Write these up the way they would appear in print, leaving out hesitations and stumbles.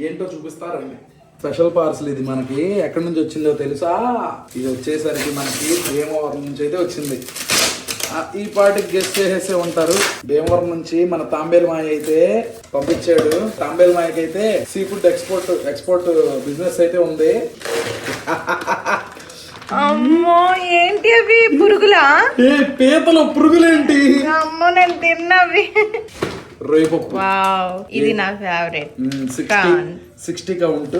ఏంటో చూపిస్తారండి. Special parcel ఇది మనకి ఎక్కడి నుంచి వచ్చిందో తెలుసా? ఇది వచ్చేసరికి మనకి భీమవరం నుంచి అయితే వచ్చింది. ఈ పాటికి గెస్ట్ చేసేసే ఉంటారు. భీమవరం నుంచి మన తాంబేలు మాయ అయితే పంపించాడు. తాంబేలు మాయకి అయితే సీ ఫుడ్ ఎక్స్పోర్ట్ బిజినెస్ అయితే ఉంది. అమ్మో ఏంటి అవి పురుగులా? పీతలు పురుగులేంటి? అమ్మో నేను తిన్నవి. రొయ్యపప్పు. ఇది నా ఫేవరెట్. 60 కౌంట్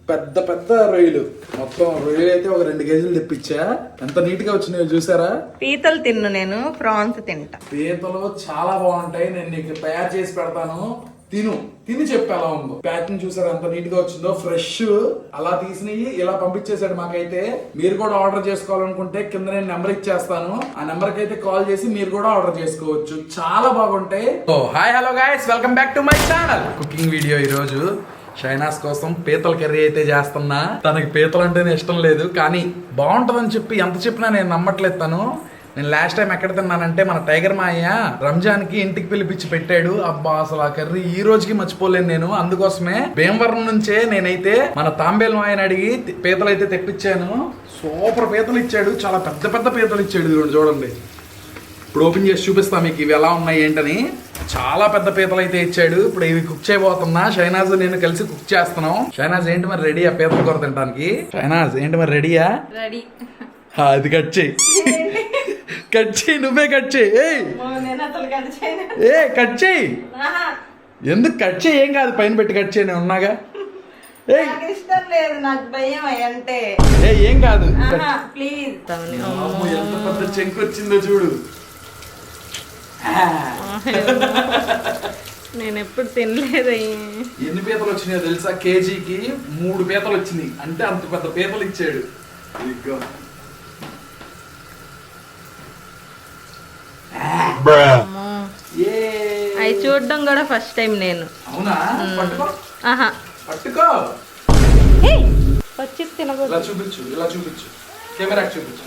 పెద్ద పెద్ద రొయ్యలు. మొత్తం రొయ్యలు అయితే ఒక 2 కేజీలు తెప్పించా. ఎంత నీట్ గా వచ్చినాయో చూసారా? పీతలు తిన్ను, నేను ప్రాన్స్ తింటా. పీతలు చాలా బాగుంటాయి. నేను నీకు తయారు చేసి పెడతాను. తిని చెప్పు ఎలా ఉందో. ప్యాకింగ్ చూసారా ఎంత నీట్ గా వచ్చిందో. ఫ్రెష్ అలా తీసినవి ఇలా పంపించేశాడు మాకైతే. మీరు కూడా ఆర్డర్ చేసుకోవాలనుకుంటే కింద నేను నెంబర్ ఇచ్చేస్తాను. ఆ నెంబర్ కి అయితే కాల్ చేసి మీరు కూడా ఆర్డర్ చేసుకోవచ్చు. చాలా బాగుంటాయి. Hi hello guys, welcome back to my channel. Cooking video ఈ రోజు షైనాస్ కోసం పీతల కర్రీ అయితే చేస్తున్నా. తనకి పీతలు అంటేనే ఇష్టం లేదు, కానీ బాగుంటదని చెప్పి ఎంత చెప్పినా నేను నమ్మట్లేదు తను. నేను లాస్ట్ టైం ఎక్కడ తిన్నానంటే మన టైగర్ మాయ రంజాన్ కి ఇంటికి పిలిపించి పెట్టాడు. అబ్బా అసలు ఆ కర్రీ ఈ రోజుకి మర్చిపోలేను నేను. అందుకోసమే భీమవరం నుంచే నేనైతే మన తాంబేలు మాయని అడిగి పీతలు అయితే తెప్పించాను. సూపర్ పీతలు ఇచ్చాడు. చాలా పెద్ద పెద్ద పీతలు ఇచ్చాడు. ఇది చూడండి, ఇప్పుడు ఓపెన్ చేసి చూపిస్తా మీకు ఇవి ఎలా ఉన్నాయి ఏంటని. చాలా పెద్ద పీతలు అయితే ఇచ్చాడు. ఇప్పుడు ఇవి కుక్ చేయబోతున్నా. షైనాజ్ నేను కలిసి కుక్ చేస్తున్నాం. షైనాజ్ ఏంటి మరి రెడీ ఆ పీతల కూర తినడానికి? షైనాజ్ ఏంటి మరి రెడీయా? రెడీ. అది కట్ చేయి, కట్ చేయి, నువ్వే కట్ చేయి. ఏ కట్ చేయి. ఎందుకు కట్ చేయి? ఏం కాదు, పైన పెట్టి కట్ చేయి, నేను ఉన్నాగా. ఇష్టం లేదు నాకు, భయం అంటే. ఏం కాదు, ప్లీజ్. ఎంత పెద్ద చెంకు వచ్చిందో చూడు. నేను ఎప్పుడు తినలేదు. ఎన్ని పీతలు వచ్చినాయో తెలుసా? కేజీకి 3 పీతలు వచ్చినాయి. అంటే అంత పెద్ద పీతలు ఇచ్చాడు. అవి చూడడం కూడా ఫస్ట్ టైం నేను. అవునా? పట్టుకో పట్టుకో. వచ్చి తినకూడదు. ఇలా చూపించు, ఇలా చూపించు, కెమెరాకి చూపించు.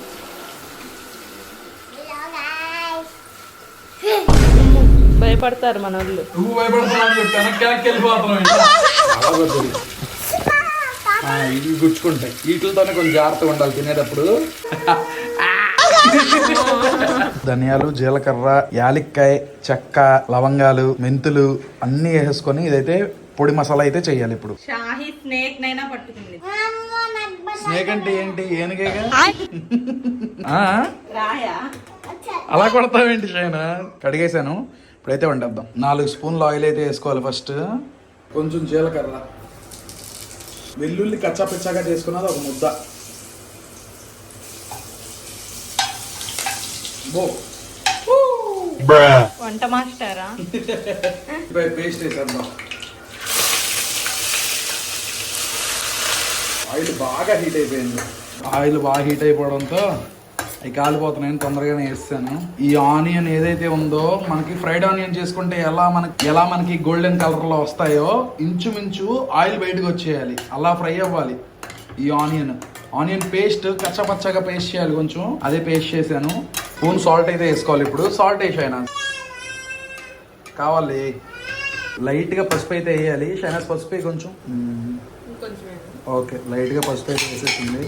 భయపడతారు మన వాళ్ళు. నువ్వు భయపడుతున్నావు చెప్పి వెనక్కి వెళ్ళిపోతున్నావు. ఇవి గుచ్చుకుంటాయి. వీటితోనే కొంచెం జాగ్రత్తగా ఉండాలి తినేటప్పుడు. ధనియాలు, జీలకర్ర, యాలక్కాయ, చెక్క, లవంగాలు, మెంతులు అన్ని వేసుకొని ఇదైతే పొడి మసాలా అయితే చెయ్యాలి. ఇప్పుడు స్నేక్ అంటే ఏంటి? ఏనుగేగా. అలా కొడతావేంటి షైనా? కడిగేసాను. ఇప్పుడైతే వండేద్దాం. 4 స్పూన్లు ఆయిల్ అయితే వేసుకోవాలి. ఫస్ట్ కొంచెం జీలకర్ర, వెల్లుల్లి కచ్చా పిచ్చాగా చేసుకున్నది ఒక ముద్ద. వంట మాస్టరా? పేస్ట్ వేసేద్దాం. ఆయిల్ బాగా హీట్ అయిపోయింది. ఆయిల్ బాగా హీట్ అయిపోవడంతో అవి కాలిపోతున్నాయని తొందరగానే వేస్తాను. ఈ ఆనియన్ ఏదైతే ఉందో, మనకి ఫ్రైడ్ ఆనియన్ చేసుకుంటే ఎలా మనకి గోల్డెన్ కలర్ లో వస్తాయో ఇంచుమించు ఆయిల్ బయటకు వచ్చేయాలి. అలా ఫ్రై అవ్వాలి. ఈ ఆనియన్ పేస్ట్ కచ్చపచ్చగా పేస్ట్ చేయాలి. కొంచెం అదే పేస్ట్ చేశాను. స్పూన్ సాల్ట్ అయితే వేసుకోవాలి. ఇప్పుడు సాల్ట్ వేసాను కావాలి. లైట్ గా పసుపు అయితే వేయాలి. షైనాస్ పసుపు కొంచెం. ఓకే, లైట్ గా పసుపు అయితే వేసేసింది.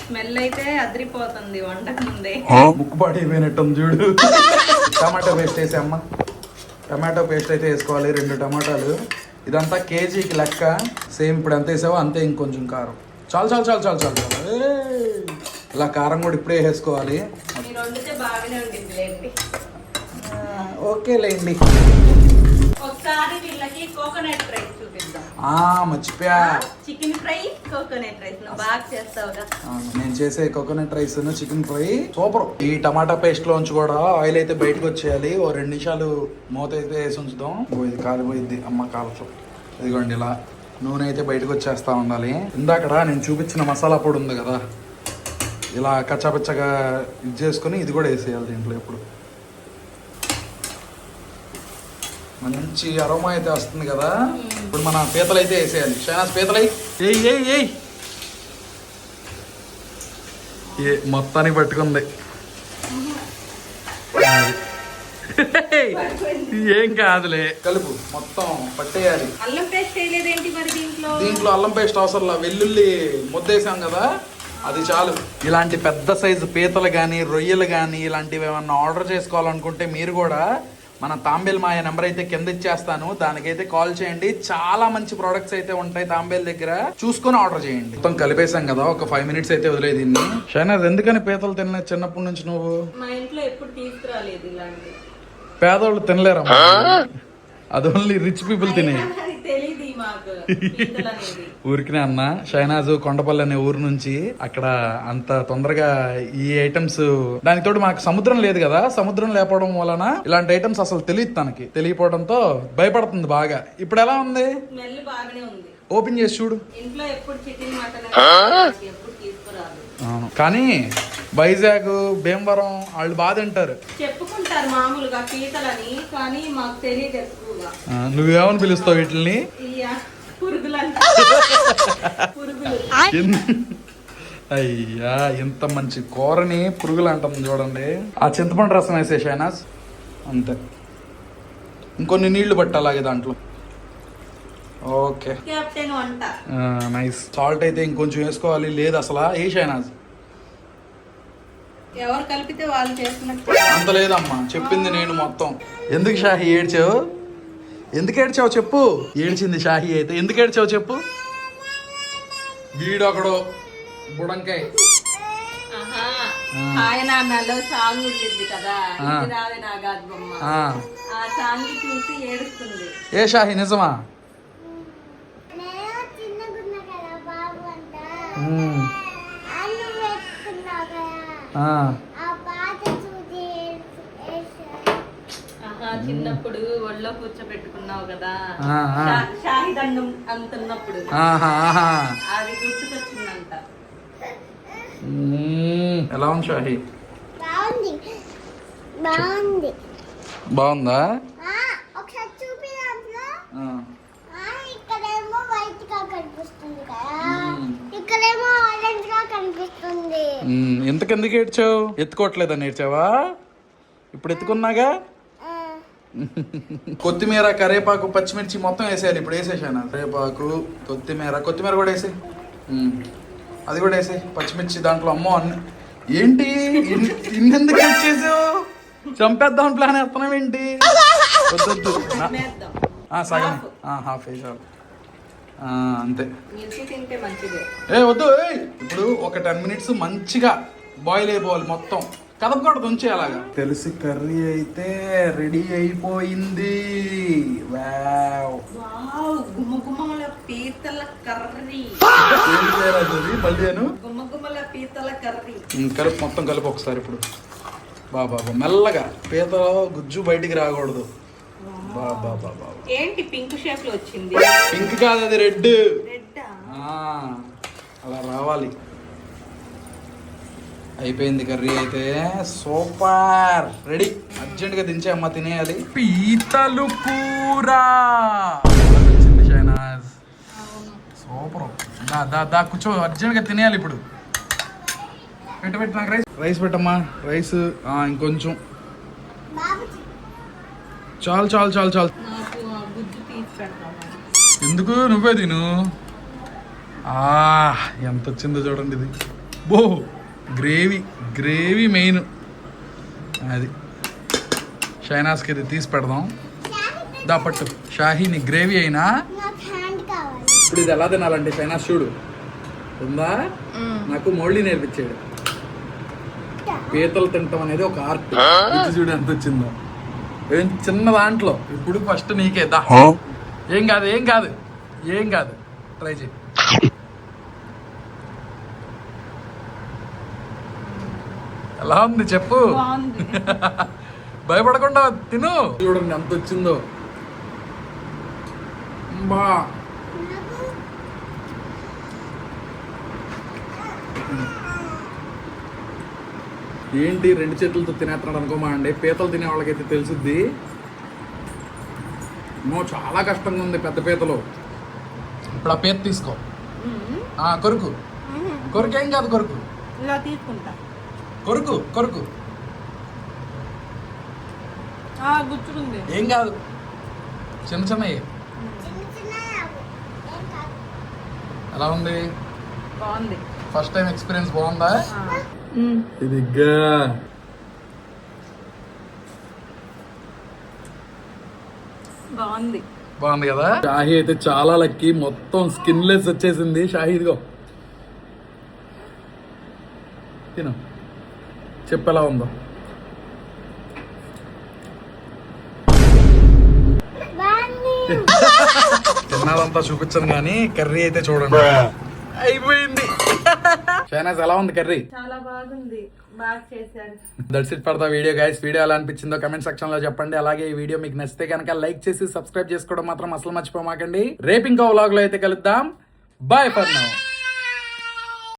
స్మెల్ అయితే అదిరిపోతుంది వంటకు ముందే. ముక్కు పడిపోయినట్టుంది చూడు. టమాటో పేస్ట్ వేసామ్మా. టమాటో పేస్ట్ అయితే వేసుకోవాలి. 2 టమాటాలు. ఇదంతా కేజీకి లెక్క. సేమ్ ఇప్పుడు ఎంత వేసావో అంతే, ఇంకొంచెం కారం. చాలు చాలు చాలు చాలు చాలు చాలు. ఇలా కారం కూడా ఇప్పుడే వేసుకోవాలి. ఓకేలేండి. ఒకసారి వీళ్ళకి కోకోనట్ రైస్ చూపిద్దాం. మర్చిపోయా, చికెన్ ఫ్రై, కోకోనట్ రైస్ బాగా చేస్తావుగా. నేను చేసే coconut rice, chicken fry super. ఈ టమాటా పేస్ట్ లోంచి కూడా ఆయిల్ అయితే బయటకు వచ్చేయాలి. ఓ 2 నిమిషాలు మూత అయితే వేసి ఉంచుదాం. ఇది కాలిపోయింది అమ్మ కాలతో. ఇదిగోండి, ఇలా నూనె అయితే బయటకు వచ్చేస్తా ఉండాలి. ఇందాకడ నేను చూపించిన మసాలా పొడి ఉంది కదా, ఇలా కచ్చాపచ్చగా ఇది చేసుకుని ఇది కూడా వేసేయాలి దీంట్లో. ఇప్పుడు మంచి అరోమా అయితే వస్తుంది కదా. ఇప్పుడు మన పీతలు అయితే వేసేయాలి. షైనాస్ పీతలై మొత్తానికి పట్టుకుంది. ఏం కాదులే, కలుపు మొత్తం పట్టేయాలి. అల్లం పేస్ట్ వేయలేదేంటి మరి దీంట్లో అల్లం పేస్ట్ అవసరం, వెల్లుల్లి ముద్దేసాం కదా, అది చాలు. ఇలాంటి పెద్ద సైజు పీతలు కానీ రొయ్యలు కానీ ఇలాంటివి ఏమన్నా ఆర్డర్ చేసుకోవాలనుకుంటే మీరు కూడా మన తాంబేల్ మాయ నెంబర్ అయితే కింద ఇచ్చేస్తాను, దానికైతే కాల్ చేయండి. చాలా మంచి ప్రోడక్ట్స్ అయితే ఉంటాయి తాంబేల్ దగ్గర, చూసుకొని ఆర్డర్ చేయండి. మొత్తం కలిపేసాం కదా, ఒక 5 minutes అయితే వదిలేదు దీన్ని. షైనాజ్, ఎందుకని పీతలు తిన్న చిన్నప్పటి నుంచి నువ్వు? మా ఇంట్లో ఎప్పుడు తీసుకురాలేదు ఇలాంటి. పేదోళ్ళు తినలేరమ్మా, అది ఓన్లీ రిచ్ పీపుల్ తినే. తెలీదు మాకు ఊరికినే అన్న, షైనాజు కొండపల్లి అనే ఊరు నుంచి, అక్కడ అంత తొందరగా ఈ ఐటమ్స్, దానికి తోడు మాకు సముద్రం లేదు కదా, సముద్రం లేకపోవడం వలన ఇలాంటి ఐటమ్స్ అసలు తెలియదు, తనకి తెలియపోవడంతో భయపడుతుంది బాగా. ఇప్పుడు ఎలా ఉంది? స్మెల్ బాగానే ఉంది. ఓపెన్ చేసి చూడు. ఇంట్లో ఎప్పుడు చికెన్ మటన్ ఎప్పుడు తీసుకురాదు. కానీ వైజాగ్ భీమవరం వాళ్ళు బాగా తింటారు, చెప్పుకుంటారు మామూలుగా పీతలని, కానీ మాకు తెలియదు ఎక్కువగా. నువ్వేమని పిలుస్తావు వీటిని? పురుగులు. అయ్యా, ఇంత మంచి కూరని పురుగులు అంటుంది చూడండి. ఆ చింతపండు రసం వేసే షైనాజ్, అంతే. ఇంకొన్ని నీళ్లు పట్టు అలాగే దాంట్లో. Okay, nice. సాల్ట్ అయితే ఇంకొంచెం వేసుకోవాలి, లేదు అసలు ఏ షైనాజ్? ఎవరు కలిపితే వాళ్ళు చేస్తున్నట్టు. అంత లేదమ్మా, చెప్పింది నేను మొత్తం. ఎందుకు షాహి ఏడ్చావు? ఎందుకు ఏడ్చావు చెప్పు. ఏడ్చింది షాహి అయితే. ఎందుకు ఏడ్చావు చెప్పు. వీడొకడు బుడంకాయ. ఆయన నాలో సాంగ్ ఉంటుంది కదా, రావే నాగాద్ బొమ్మ, ఆ సాంగ్ చూసి ఏడుస్తుంది. ఏ షాహి నిజమా? చిన్నప్పుడు ఒళ్ళో కూర్చోబెట్టుకున్నావు కదా, షాహిదండం అంటున్నప్పుడు అది గుర్తుకొచ్చిందంట. ఎలా ఉంది షాహి? బాగుందా? ఇక్కడేమో వైట్ గా కనిపిస్తుంది కదా, ఇక్కడేమో ఆరెంజ్ గా కనిపిస్తుంది. ఎందుకు ఏడ్చావు? ఎత్తుకోవట్లేదని ఏడ్చావా? ఇప్పుడు ఎత్తుకున్నాగా. కొత్తిమీర, కరేపాకు, పచ్చిమిర్చి మొత్తం వేసేయాలి. ఇప్పుడు వేసేసాను. కరేపాకు, కొత్తిమీర కూడా వేసే, అది కూడా వేసే, పచ్చిమిర్చి దాంట్లో. అమ్మో అన్ని ఏంటి ఇన్నెందుకు చేసావు? చంపేద్దామని ప్లాన్ వేస్తున్నావు ఏంటి? వద్దొద్దు, సగం హాఫ్ వేసావు అంతే. వద్దు. ఇప్పుడు ఒక 10 minutes మంచిగా బాయిల్ అయిపోవాలి మొత్తం, కదపకూడదు, ఉంచే అలాగా. తెలిసి కర్రీ అయితే రెడీ అయిపోయింది. గుమ్మగుమ్మల పీతల కర్రీ. గుమ్మగుమ్మల పీతల కర్రీ. కలుపు, మొత్తం కలుపు ఒకసారి. ఇప్పుడు బాబా మెల్లగా, పీతలో గుజ్జు బయటికి రాకూడదు. బాబా ఏంటి పింక్ షేప్ లో వచ్చింది? పింక్ కాదు, అది రెడ్. అలా రావాలి. అయిపోయింది కర్రీ అయితే, సూపర్, రెడీ. అర్జెంట్ గా దించే అమ్మ, తినేయాలి. పీతలు కూర వచ్చింది షైనాజ్, సూపర్. దా కూర్చో, అర్జెంట్ గా తినేయాలి ఇప్పుడు. పెట్టు నాకు రైస్ పెట్టమ్మా. రైస్ ఇంకొంచెం చాలు చాలు చాలు చాలు. ఎందుకు? నువ్వే తిను. ఎంత వచ్చిందో చూడండి ఇది. బో గ్రేవీ మెయిన్ అది. షైనాస్కి ఇది తీసి పెడదాం. దా పట్టు షాహీ, నీ గ్రేవీ అయినా. ఇప్పుడు ఇది ఎలా తినాలంటే షైనాస్ చూడు, ఉందా? నాకు మోళ్ళీ నేర్పించాడు. పీతలు తింటాం అనేది ఒక ఆర్ట్. ఇది చూడు ఎంత వచ్చిందో, ఏం చిన్న దాంట్లో. ఇప్పుడు ఫస్ట్ నీకే. దా, ఏం కాదు, ట్రై చేయి. ఎలా ఉంది చెప్పు. భయపడకుండా తిను. చూడండి ఎంత వచ్చిందో. బా ఏంటి 2 చేతులతో తినేస్తున్నాడు అనుకోమా అండి. పీతలు తినే వాళ్ళకైతే తెలుసుద్ది. చాలా కష్టంగా ఉంది పెద్ద పీతలు. ఇప్పుడు ఆ పీత తీసుకో, కొరుకు ఏం కాదు, కొరుకు ఇలా తీసుకుంటా. కొరుకు గుచ్చుకుంది. ఏం కాదు, చిన్న చిన్నవి. చిన్న చిన్న ఏం కాదు. ఎలా ఉంది? బాగుంది. ఫస్ట్ టైం ఎక్స్పీరియన్స్ బాగుందా? ఇది బాగుంది. బాగుంది కదా. షాహీ అయితే చాలా లక్కీ, మొత్తం స్కిన్ లెస్ వచ్చేసింది. షాహీ ఇదిగో తిను, చెప్పు ఎలా ఉందో. బాగుంది. తిన్నదంతా చూపించను కానీ కర్రీ అయితే చూడండి అయిపోయింది. షైనాజ్ ఎలా ఉంది కర్రీ? చాలా బాగుంది, బాగా చేశారు. That's it for the video guys. Video ఎలా అనిపించిందో కమెంట్ సెక్షన్ లో చెప్పండి. అలాగే ఈ వీడియో మీకు నచ్చితే కనుక లైక్ చేసి సబ్స్క్రైబ్ చేసుకోవడం మాత్రం అసలు మర్చిపోమాకండి. రేపు ఇంకో వ్లాగ్ లో అయితే కలుద్దాం. Bye for now.